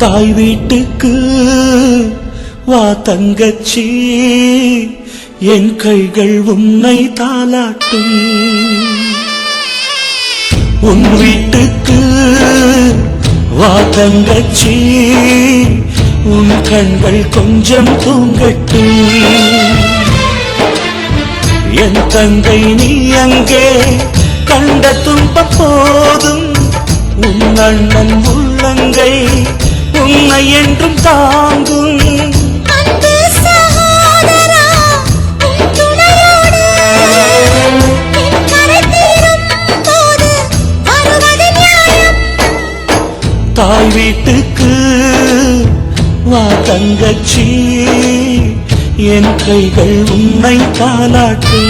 தாய் வீட்டுக்கு வா தங்கச்சி, என் கைகள் உன்னை தாலாட்டும். உன் வீட்டுக்கு வா தங்கச்சி, உன் கண்கள் கொஞ்சம் தூங்கட்டும். என் தங்கை நீ அங்கே கண்ட துன்பம் போதும், உன் அண்ணன் உள்ளங்கை உன்னை என்றும் தாங்கும். தாய் வீட்டுக்கு வா தங்கச்சி, என் கைகள் உன்னை தாலாட்டும்.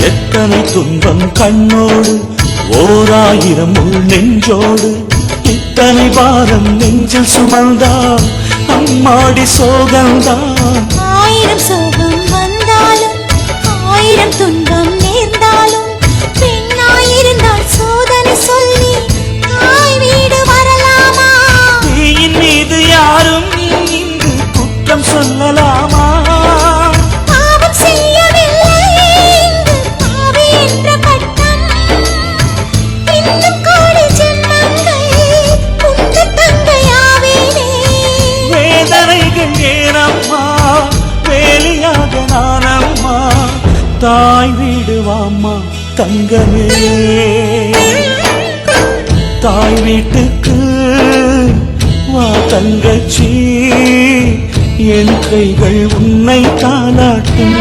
எத்தனை துன்பம் கண்ணோடு, ஓராயிரம் உள் நெஞ்சோடு, இத்தனை பாரம் நெஞ்சில் சுமந்தால் அம்மாடி சோகம்தான். ஆயிரம் சோகம் வந்தாலும், ஆயிரம் துன்பம் நேர்ந்தாலும், பெண்ணாயிருந்தால் சோதனை சொல்லி தாய் வீடு வரலாமா? தீயின் மீது யாரும் இங்கு குற்றம் சொல்லலாமா? தாய் வீடு வாம்மா தங்கமே, தாய் வீட்டுக்கு வா தங்கச்சி, என் கைகள் உன்னை தாலாட்டும்.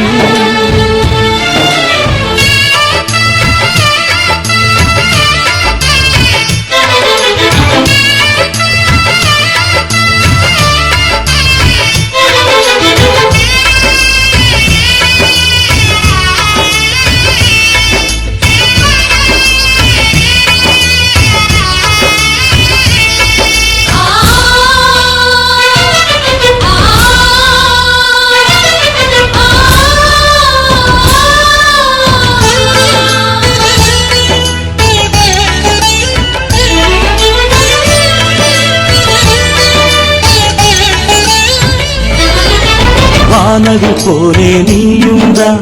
வானதி போலே நீயும் தான்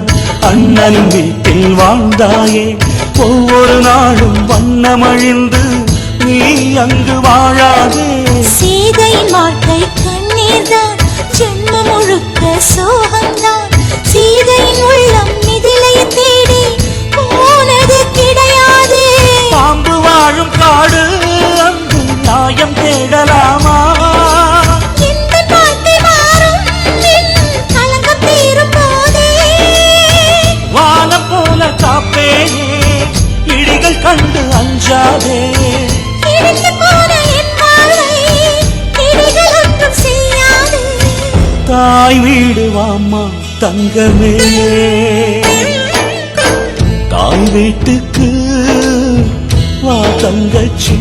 அண்ணன் வீட்டில் வாழ்ந்தாயே, ஒவ்வொரு நாளும் வண்ணமழிந்து நீ அங்கு வாழாதே. சீதையின் வாழ்க்கை கண்ணீர் தான், ஜென்மம் முழுக்க சோகம்தான். சீதையின் உள்ளம் மிதிலையை தேடி போனது கிடையாது. பாம்பு வாழும் காடு அங்கு நியாயம் தேடலாமா? இடிகள் கண்டு அஞ்சாதே, தாய் வீடு வாம்மா தங்கமே, தாய் வீட்டுக்கு வா தங்கச்சி,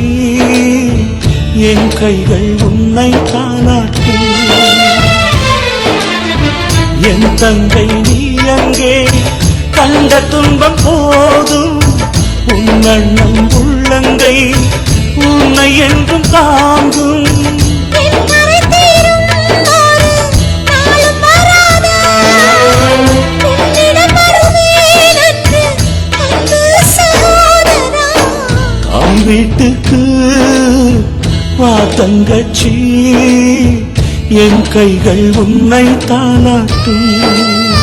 என் கைகள் உன்னை தாலாட்டும். என் தங்கை நீ அங்கே கண்ட துன்பம் போதும், உன் அண்ணன் உள்ளங்கை உன்னை என்றும் தாங்கும். தாய் வீட்டுக்கு வா தங்கச்சி, என் கைகள் உன்னை தாலாட்டும்.